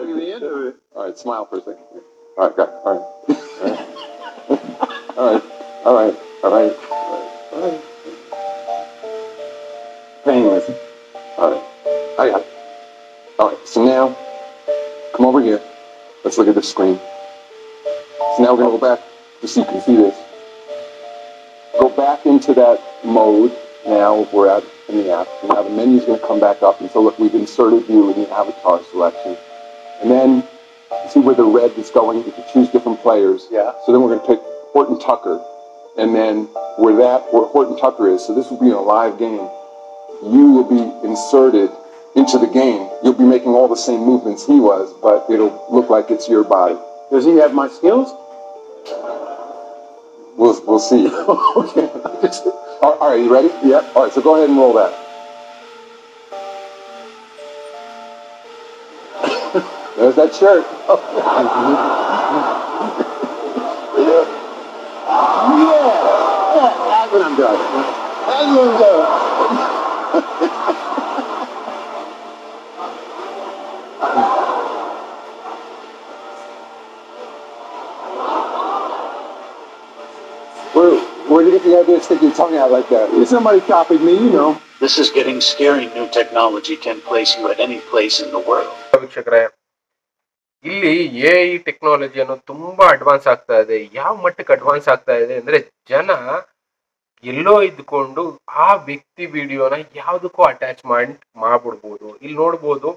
Look at the end of it. All right, smile for a second. All right, got it. All right. All right. All right. All right. All right. Painless. All right. I got it. All right. So now, come over here. Let's look at this screen. So now we're gonna go back just so you can see this. Go back into that mode. Now we're out in the app. And now the menu's gonna come back up. And so look, we've inserted you in the avatar selection. And then see where the red is going. You can choose different players. Yeah. So then we're gonna pick Horton Tucker. And then where Horton Tucker is, so this will be a live game, you will be inserted into the game. You'll be making all the same movements he was, but it'll look like it's your body. Does he have my skills? We'll see. Okay. All right, you ready? Yeah. All right, so go ahead and roll that. There's that shirt. Yeah, that's what I'm doing. That's what I'm doing. Where did you get the idea to stick your tongue out like that? Somebody copied me, you know. This is getting scary. New technology can place you at any place in the world. ವೀಕ್ಷಕರೇ, ಇಲ್ಲಿ AI technology ಅನ್ನೋದು ತುಂಬಾ advance ಆಗ್ತಾ ಇದೆ. ಯಾವ ಮಟ್ಟಕ್ಕೆ advance ಆಗ್ತಾ ಇದೆ ಅಂದ್ರೆ, ಜನ ಎಲ್ಲೋ ಇದ್ಕೊಂಡು ಆ ವ್ಯಕ್ತಿ ವಿಡಿಯೋನ ಯಾವ್ದಕ್ಕೂ ಅಟ್ಯಾಚ್ಮೆಂಟ್ ಮಾಡ್ಬಿಡ್ಬೋದು. ಇಲ್ಲಿ ನೋಡ್ಬೋದು,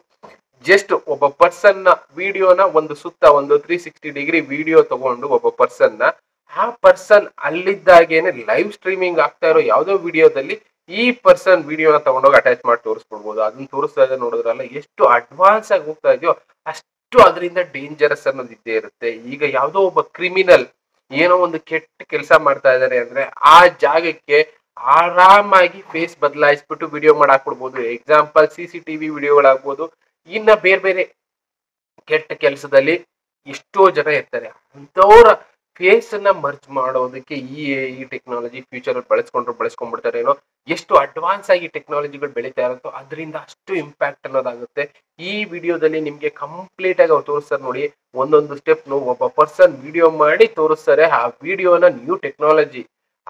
ಜಸ್ಟ್ ಒಬ್ಬ ಪರ್ಸನ್ ನ ವಿಡಿಯೋನ ಒಂದು 360 ಡಿಗ್ರಿ ವಿಡಿಯೋ ತಗೊಂಡು ಒಬ್ಬ ಪರ್ಸನ್ ನ, ಆ ಪರ್ಸನ್ ಅಲ್ಲಿದ್ದಾಗೇನೆ ಲೈವ್ ಸ್ಟ್ರೀಮಿಂಗ್ ಆಗ್ತಾ ಇರೋ ಯಾವ್ದೋ ವಿಡಿಯೋದಲ್ಲಿ ಈ ಪರ್ಸನ್ ವಿಡಿಯೋನ ತಗೊಂಡೋಗಿ ಅಟ್ಯಾಚ್ ಮಾಡಿ ತೋರಿಸ್ಬಿಡ್ಬೋದು. ಅದನ್ನ ತೋರಿಸ್ತಾ ಇದೆ ನೋಡಿದ್ರಲ್ಲ, ಎಷ್ಟು ಅಡ್ವಾನ್ಸ್ ಆಗಿ ಹೋಗ್ತಾ ಇದೆಯೋ ಅಷ್ಟು ಅದರಿಂದ ಡೇಂಜರಸ್ ಅನ್ನೋದು ಇದ್ದೇ ಇರುತ್ತೆ. ಈಗ ಯಾವ್ದೋ ಒಬ್ಬ ಕ್ರಿಮಿನಲ್ ಏನೋ ಒಂದು ಕೆಟ್ಟ ಕೆಲಸ ಮಾಡ್ತಾ ಇದಾರೆ ಅಂದ್ರೆ, ಆ ಜಾಗಕ್ಕೆ ಆರಾಮಾಗಿ ಫೇಸ್ ಬದಲಾಯಿಸ್ಬಿಟ್ಟು ವಿಡಿಯೋ ಮಾಡಾಕ್ಬಿಡ್ಬೋದು. ಎಕ್ಸಾಂಪಲ್ CCTV ವಿಡಿಯೋಗಳಾಗ್ಬೋದು. ಇನ್ನ ಬೇರೆ ಬೇರೆ ಕೆಟ್ಟ ಕೆಲಸದಲ್ಲಿ ಎಷ್ಟೋ ಜನ ಇರ್ತಾರೆ, ಅಂತವ್ರ ಫೇಸ್ ಅನ್ನ ಮರ್ಜ್ ಮಾಡೋದಕ್ಕೆ ಈ ಟೆಕ್ನಾಲಜಿ ಫ್ಯೂಚರ್ ಬಳಸ್ಕೊಂಡ್ಬಿಡ್ತಾರೆ ಏನೋ. ಎಷ್ಟು ಅಡ್ವಾನ್ಸ್ ಆಗಿ ಟೆಕ್ನಾಲಜಿಗಳು ಬೆಳೀತಾ ಇರುತ್ತೋ ಅದರಿಂದ ಅಷ್ಟು ಇಂಪ್ಯಾಕ್ಟ್ ಅನ್ನೋದಾಗುತ್ತೆ. ಈ ವಿಡಿಯೋದಲ್ಲಿ ನಿಮ್ಗೆ ಕಂಪ್ಲೀಟ್ ಆಗಿ ಅವ್ರು ತೋರಿಸ್ತಾರೆ ನೋಡಿ, ಒಂದೊಂದು ಸ್ಟೆಪ್ ಒಬ್ಬ ಪರ್ಸನ್ ವಿಡಿಯೋ ಮಾಡಿ ತೋರಿಸ್ತಾರೆ. ಆ ವಿಡಿಯೋನ ನ್ಯೂ ಟೆಕ್ನಾಲಜಿ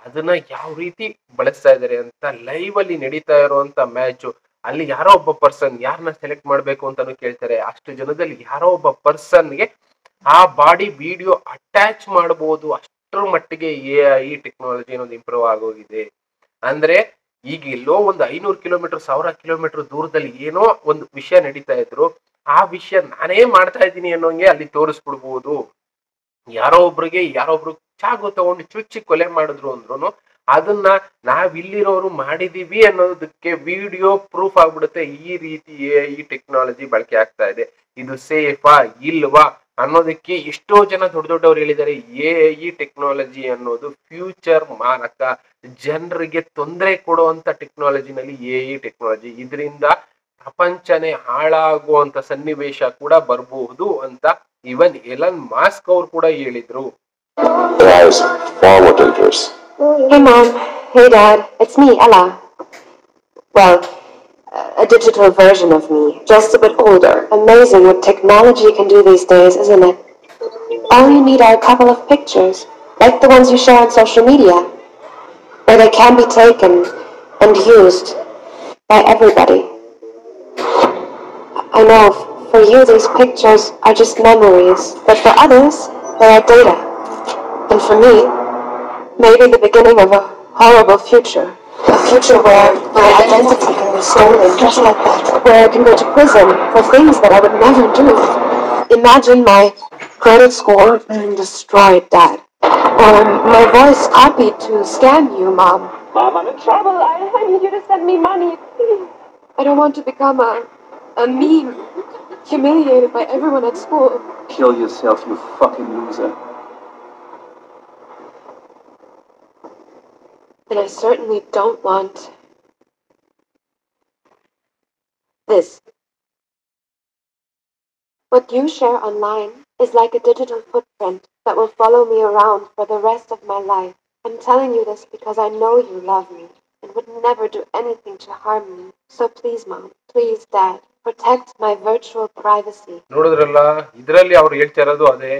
ಅದನ್ನ ಯಾವ ರೀತಿ ಬಳಸ್ತಾ ಇದಾರೆ ಅಂತ ಲೈವ್ ಅಲ್ಲಿ ನಡೀತಾ ಇರುವಂತ ಮ್ಯಾಚ್. ಅಲ್ಲಿ ಯಾರೋ ಒಬ್ಬ ಪರ್ಸನ್ ಯಾರನ್ನ ಸೆಲೆಕ್ಟ್ ಮಾಡ್ಬೇಕು ಅಂತಾನು ಕೇಳ್ತಾರೆ. ಅಷ್ಟು ಜನದಲ್ಲಿ ಯಾರೋ ಒಬ್ಬ ಪರ್ಸನ್ಗೆ ಆ ಬಾಡಿ ವಿಡಿಯೋ ಅಟ್ಯಾಚ್ ಮಾಡಬಹುದು. ಅಷ್ಟರ ಮಟ್ಟಿಗೆ ಎಐ ಟೆಕ್ನಾಲಜಿ ಅನ್ನೋದು ಇಂಪ್ರೂವ್ ಆಗೋಗಿದೆ. ಅಂದ್ರೆ ಈಗ ಎಲ್ಲೋ ಒಂದು 500 ಕಿಲೋಮೀಟರ್ 1000 ಕಿಲೋಮೀಟರ್ ದೂರದಲ್ಲಿ ಏನೋ ಒಂದು ವಿಷಯ ನಡೀತಾ ಇದ್ರು, ಆ ವಿಷಯ ನಾನೇ ಮಾಡ್ತಾ ಇದ್ದೀನಿ ಅನ್ನೋಂಗೆ ಅಲ್ಲಿ ತೋರಿಸ್ಬಿಡ್ಬೋದು. ಯಾರೋ ಒಬ್ರು ಚಾಕು ತಗೊಂಡು ಚುಚ್ಚಿ ಕೊಲೆ ಮಾಡಿದ್ರು ಅಂದ್ರು ಅದನ್ನ ನಾವಿಲ್ಲಿರೋರು ಮಾಡಿದೀವಿ ಅನ್ನೋದಕ್ಕೆ ವಿಡಿಯೋ ಪ್ರೂಫ್ ಆಗ್ಬಿಡುತ್ತೆ. ಈ ರೀತಿ ಎಐ ಟೆಕ್ನಾಲಜಿ ಬಳಕೆ ಆಗ್ತಾ ಇದೆ. ಇದು ಸೇಫಾ ಇಲ್ವಾ ಅನ್ನೋದಕ್ಕೆ ಎಷ್ಟೋ ಜನ ದೊಡ್ಡವ್ರು ಹೇಳಿದ್ದಾರೆ. ಎಐ ಟೆಕ್ನಾಲಜಿ ಅನ್ನೋದು ಫ್ಯೂಚರ್ ಮಾರಕ, ಜನರಿಗೆ ತೊಂದರೆ ಕೊಡುವಂತ ಟೆಕ್ನಾಲಜಿನಲ್ಲಿ ಎಐ ಟೆಕ್ನಾಲಜಿ. ಇದರಿಂದ ಪ್ರಪಂಚನೇ ಹಾಳಾಗುವಂತ ಸನ್ನಿವೇಶ ಕೂಡ ಬರಬಹುದು ಅಂತ ಇವನ್ ಎಲನ್ ಮಾಸ್ಕ್ ಅವ್ರು ಕೂಡ ಹೇಳಿದ್ರು. Hey Mom, hey Dad, it's me, Ella. Well, a digital version of me, just a bit older. Amazing what technology can do these days, isn't it? All you need are a couple of pictures, like the ones you share on social media, where they can be taken and used by everybody. I know, for you these pictures are just memories, but for others, they are data. And for me, maybe the beginning of a horrible future. A future where my identity can be stolen just like that. Where I can go to prison for things that I would never do. Imagine my credit score being destroyed, Dad. Or my voice copied to scam you, Mom. Mom, I'm in trouble. I need you to send me money. I don't want to become a meme, humiliated by everyone at school. Kill yourself, you fucking loser. And I certainly don't want this. What you share online is like a digital footprint that will follow me around for the rest of my life. I'm telling you this because I know you love me and would never do anything to harm me. So please, Mom, Please, Dad, protect my virtual privacy. ನೋಡಿದ್ರಲ್ಲ, ಇದರಲ್ಲಿ ಅವ್ರು ಹೇಳ್ತಾ ಇರೋದು ಅದೇ,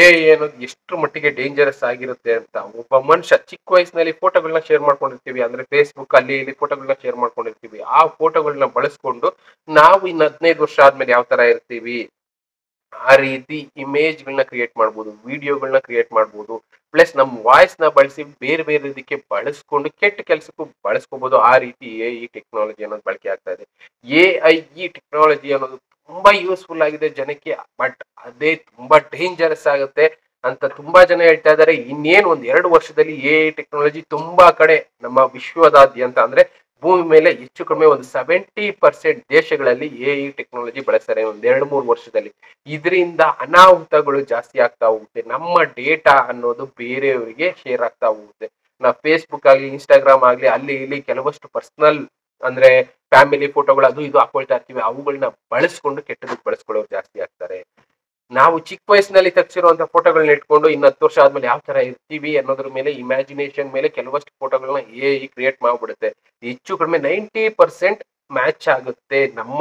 A ಅನ್ನೋದು ಎಷ್ಟು ಮಟ್ಟಿಗೆ dangerous ಆಗಿರುತ್ತೆ ಅಂತ. ಒಬ್ಬ ಮನುಷ್ಯ ಚಿಕ್ಕ ವಯಸ್ಸಿನಲ್ಲಿ ಫೋಟೋಗಳನ್ನ ಶೇರ್ ಮಾಡ್ಕೊಂಡಿರ್ತೀವಿ, ಅಂದ್ರೆ ಫೇಸ್ಬುಕ್ ಅಲ್ಲಿ ಇಲ್ಲಿ ಫೋಟೋಗಳನ್ನ ಶೇರ್ ಮಾಡ್ಕೊಂಡಿರ್ತೀವಿ. ಆ ಫೋಟೋಗಳನ್ನ ಬಳಸ್ಕೊಂಡು ನಾವು ಇನ್ನು 15 ವರ್ಷ ಆದ್ಮೇಲೆ ಯಾವ ತರ ಇರ್ತೀವಿ ಆ ರೀತಿ ಇಮೇಜ್ಗಳನ್ನ ಕ್ರಿಯೇಟ್ ಮಾಡ್ಬೋದು, ವಿಡಿಯೋಗಳನ್ನ ಕ್ರಿಯೇಟ್ ಮಾಡ್ಬೋದು. ಪ್ಲಸ್ ನಮ್ಮ ವಾಯ್ಸ್ ನ ಬಳಸಿ ಬೇರೆ ಬೇರೆ ಇದಕ್ಕೆ ಬಳಸ್ಕೊಂಡು ಕೆಟ್ಟ ಕೆಲಸಕ್ಕೂ ಬಳಸ್ಕೋಬಹುದು. ಆ ರೀತಿ ಎ ಟೆಕ್ನಾಲಜಿ ಅನ್ನೋದು ಬಳಕೆ ಆಗ್ತಾ ಇದೆ. ಎ ಟೆಕ್ನಾಲಜಿ ಅನ್ನೋದು ತುಂಬಾ ಯೂಸ್ಫುಲ್ ಆಗಿದೆ ಜನಕ್ಕೆ, ಬಟ್ ಅದೇ ತುಂಬಾ ಡೇಂಜರಸ್ ಆಗುತ್ತೆ ಅಂತ ತುಂಬಾ ಜನ ಹೇಳ್ತಾ ಇದ್ದಾರೆ. ಇನ್ನೇನು ಒಂದ್ 2 ವರ್ಷದಲ್ಲಿ ಎ ಟೆಕ್ನಾಲಜಿ ತುಂಬಾ ಕಡೆ ನಮ್ಮ ವಿಶ್ವದಾದ್ಯಂತ, ಅಂದ್ರೆ ಭೂಮಿ ಮೇಲೆ ಹೆಚ್ಚು ಕಡಿಮೆ ಒಂದು 70% ದೇಶಗಳಲ್ಲಿ ಎ ಟೆಕ್ನಾಲಜಿ ಬಳಸ್ತಾರೆ ಒಂದ್ 2-3 ವರ್ಷದಲ್ಲಿ. ಇದರಿಂದ ಅನಾಹುತಗಳು ಜಾಸ್ತಿ ಆಗ್ತಾ ಹೋಗುತ್ತೆ. ನಮ್ಮ ಡೇಟಾ ಅನ್ನೋದು ಬೇರೆಯವರಿಗೆ ಶೇರ್ ಆಗ್ತಾ ಹೋಗುತ್ತೆ. ನಾವು ಫೇಸ್ಬುಕ್ ಆಗ್ಲಿ, ಇನ್ಸ್ಟಾಗ್ರಾಮ್ ಆಗ್ಲಿ, ಅಲ್ಲಿ ಇಲ್ಲಿ ಕೆಲವಷ್ಟು ಪರ್ಸನಲ್ ಅಂದ್ರೆ ಫ್ಯಾಮಿಲಿ ಫೋಟೋಗಳು ಅದು ಇದು ಹಾಕೊಳ್ತಾ ಇರ್ತೀವಿ. ಅವುಗಳನ್ನ ಬಳಸ್ಕೊಂಡು ಕೆಟ್ಟದಕ್ಕೆ ಬಳಸ್ಕೊಳ್ಳೋರು ಜಾಸ್ತಿ ಆಗ್ತಾರೆ. ನಾವು ಚಿಕ್ಕ ವಯಸ್ಸಿನಲ್ಲಿ ತೆಗ್ಸಿರುವಂತ ಫೋಟೋಗಳನ್ನ ಇಟ್ಕೊಂಡು ಇನ್ನು 10 ವರ್ಷ ಆದ್ಮೇಲೆ ಯಾವ ತರ ಇರ್ತೀವಿ ಅನ್ನೋದ್ರ ಮೇಲೆ, ಇಮ್ಯಾಜಿನೇಷನ್ ಮೇಲೆ ಕೆಲವಷ್ಟು ಫೋಟೋಗಳನ್ನ ಎ ಕ್ರಿಯೇಟ್ ಮಾಡ್ಬಿಡುತ್ತೆ. ಹೆಚ್ಚು ಕಡಿಮೆ 90% ಮ್ಯಾಚ್ ಆಗುತ್ತೆ ನಮ್ಮ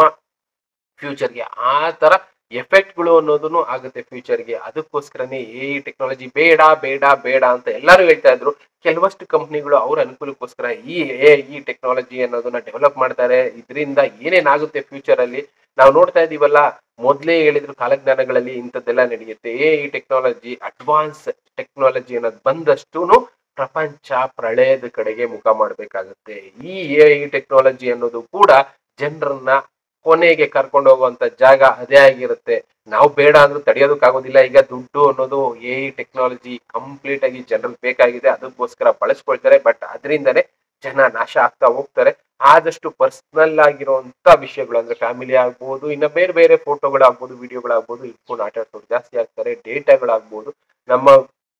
ಫ್ಯೂಚರ್ಗೆ. ಆ ತರ ಎಫೆಕ್ಟ್ಗಳು ಅನ್ನೋದನ್ನು ಆಗುತ್ತೆ ಫ್ಯೂಚರ್ಗೆ. ಅದಕ್ಕೋಸ್ಕರನೇ ಎ ಟೆಕ್ನಾಲಜಿ ಬೇಡ ಬೇಡ ಬೇಡ ಅಂತ ಎಲ್ಲರೂ ಹೇಳ್ತಾ ಇದ್ರು. ಕೆಲವಷ್ಟು ಕಂಪ್ನಿಗಳು ಅವ್ರ ಅನುಕೂಲಕ್ಕೋಸ್ಕರ ಈ ಟೆಕ್ನಾಲಜಿ ಅನ್ನೋದನ್ನ ಡೆವಲಪ್ ಮಾಡ್ತಾರೆ. ಇದರಿಂದ ಏನೇನಾಗುತ್ತೆ ಫ್ಯೂಚರ್ ಅಲ್ಲಿ ನಾವು ನೋಡ್ತಾ ಇದೀವಲ್ಲ, ಮೊದಲೇ ಹೇಳಿದ್ರು ಕಾಲಜ್ಞಾನಗಳಲ್ಲಿ ಇಂಥದ್ದೆಲ್ಲ ನಡೆಯುತ್ತೆ. ಈ ಟೆಕ್ನಾಲಜಿ, ಅಡ್ವಾನ್ಸ್ ಟೆಕ್ನಾಲಜಿ ಅನ್ನೋದು ಬಂದಷ್ಟೂನು ಪ್ರಪಂಚ ಪ್ರಳಯದ ಕಡೆಗೆ ಮುಖ ಮಾಡಬೇಕಾಗುತ್ತೆ. ಈ ಟೆಕ್ನಾಲಜಿ ಅನ್ನೋದು ಕೂಡ ಜನರನ್ನ ಕೊನೆಗೆ ಕರ್ಕೊಂಡು ಹೋಗುವಂತ ಜಾಗ ಅದೇ ಆಗಿರುತ್ತೆ. ನಾವು ಬೇಡ ಅಂದ್ರೂ ತಡೆಯೋದಕ್ಕಾಗೋದಿಲ್ಲ. ಈಗ ದುಡ್ಡು ಅನ್ನೋದು ಟೆಕ್ನಾಲಜಿ ಕಂಪ್ಲೀಟ್ ಆಗಿ ಜನರಿಗೆ ಬೇಕಾಗಿದೆ, ಅದಕ್ಕೋಸ್ಕರ ಬಳಸ್ಕೊಳ್ತಾರೆ. ಬಟ್ ಅದರಿಂದನೇ ಜನ ನಾಶ ಆಗ್ತಾ ಹೋಗ್ತಾರೆ. ಆದಷ್ಟು ಪರ್ಸನಲ್ ಆಗಿರುವಂತ ವಿಷಯಗಳು, ಅಂದ್ರೆ ಫ್ಯಾಮಿಲಿ ಆಗ್ಬೋದು, ಇನ್ನ ಬೇರೆ ಬೇರೆ ಫೋಟೋಗಳಾಗ್ಬೋದು, ವಿಡಿಯೋಗಳಾಗ್ಬೋದು, ಇಟ್ಕೊಂಡು ಆಟ ಆಡ್ಸೋರು ಜಾಸ್ತಿ ಆಗ್ತಾರೆ. ಡೇಟಾಗಳಾಗ್ಬೋದು, ನಮ್ಮ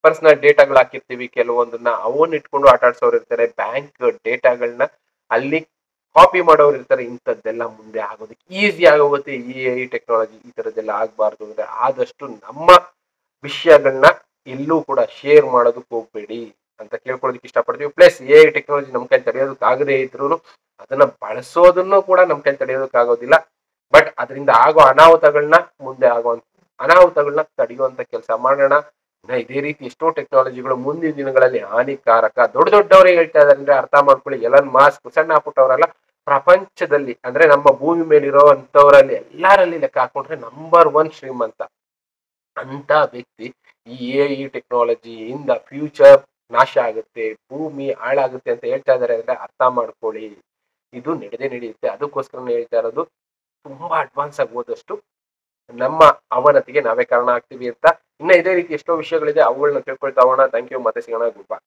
ಪರ್ಸನಲ್ ಡೇಟಾಗಳು ಹಾಕಿರ್ತೀವಿ ಕೆಲವೊಂದನ್ನ, ಅವನ್ನ ಇಟ್ಕೊಂಡು ಆಟ ಆಡ್ಸೋರು ಇರ್ತಾರೆ. ಬ್ಯಾಂಕ್ ಡೇಟಾಗಳನ್ನ ಅಲ್ಲಿ ಕಾಪಿ ಮಾಡೋರು ಇರ್ತಾರೆ. ಇಂಥದ್ದೆಲ್ಲ ಮುಂದೆ ಆಗೋದಕ್ಕೆ ಈಸಿ ಆಗೋಗುತ್ತೆ. ಈ ಟೆಕ್ನಾಲಜಿ ಈ ತರದ್ದೆಲ್ಲ ಆಗ್ಬಾರ್ದು ಅಂದ್ರೆ ಆದಷ್ಟು ನಮ್ಮ ವಿಷಯಗಳನ್ನ ಎಲ್ಲೂ ಕೂಡ ಶೇರ್ ಮಾಡೋದಕ್ಕೆ ಹೋಗ್ಬೇಡಿ ಅಂತ ಕೇಳ್ಕೊಳ್ಳೋದಕ್ಕೆ ಇಷ್ಟಪಡ್ತೀವಿ. ಪ್ಲಸ್ ಟೆಕ್ನಾಲಜಿ ನಮ್ ಕೈ ತಡೆಯೋದಕ್ಕಾಗದೇ ಇದ್ರು ಅದನ್ನ ಬಳಸೋದನ್ನು ಕೂಡ ನಮ್ ಕೈ ತಡೆಯೋದಕ್ಕಾಗೋದಿಲ್ಲ. ಬಟ್ ಅದರಿಂದ ಆಗೋ ಮುಂದೆ ಆಗುವಂತ ಅನಾಹುತಗಳನ್ನ ತಡೆಯುವಂತ ಕೆಲಸ ಮಾಡೋಣ. ಇದೇ ರೀತಿ ಎಷ್ಟೋ ಟೆಕ್ನಾಲಜಿಗಳು ಮುಂದಿನ ದಿನಗಳಲ್ಲಿ ಹಾನಿಕಾರಕ. ದೊಡ್ಡವರೇ ಹೇಳ್ತಾ ಇದಾರೆ ಅಂದ್ರೆ ಅರ್ಥ ಮಾಡ್ಕೊಳ್ಳಿ. ಎಲನ್ ಮಾಸ್ಕ್ ಸಣ್ಣ ಪುಟ್ಟವರೆಲ್ಲ ಪ್ರಪಂಚದಲ್ಲಿ, ಅಂದ್ರೆ ನಮ್ಮ ಭೂಮಿ ಮೇಲಿರೋ ಅಂತವರಲ್ಲಿ ಎಲ್ಲರಲ್ಲಿ ಲೆಕ್ಕ ಹಾಕೊಂಡ್ರೆ ನಂಬರ್ 1 ಶ್ರೀಮಂತ ಅಂತ ವ್ಯಕ್ತಿ ಈ ಟೆಕ್ನಾಲಜಿಯಿಂದ ಫ್ಯೂಚರ್ ನಾಶ ಆಗುತ್ತೆ, ಭೂಮಿ ಹಾಳಾಗುತ್ತೆ ಅಂತ ಹೇಳ್ತಾ ಇದಾರೆ ಅಂದ್ರೆ ಅರ್ಥ ಮಾಡ್ಕೊಳ್ಳಿ, ಇದು ನಡೆಯುತ್ತೆ. ಅದಕ್ಕೋಸ್ಕರ ಹೇಳ್ತಾ ಇರೋದು, ತುಂಬಾ ಅಡ್ವಾನ್ಸ್ ಆಗಿ ಹೋದಷ್ಟು ನಮ್ಮ ಅವನತಿಗೆ ನಾವೇ ಕಾರಣ ಆಗ್ತೀವಿ ಅಂತ. ಇನ್ನ ಇದೇ ರೀತಿ ಎಷ್ಟೋ ವಿಷಯಗಳಿದೆ, ಅವುಗಳನ್ನ ತಿಳ್ಕೊಳ್ತಾ ಹೋಗೋಣ. ಥ್ಯಾಂಕ್ ಯು, ಮತ್ತೆ ಸಿಗೋಣ. Good bye.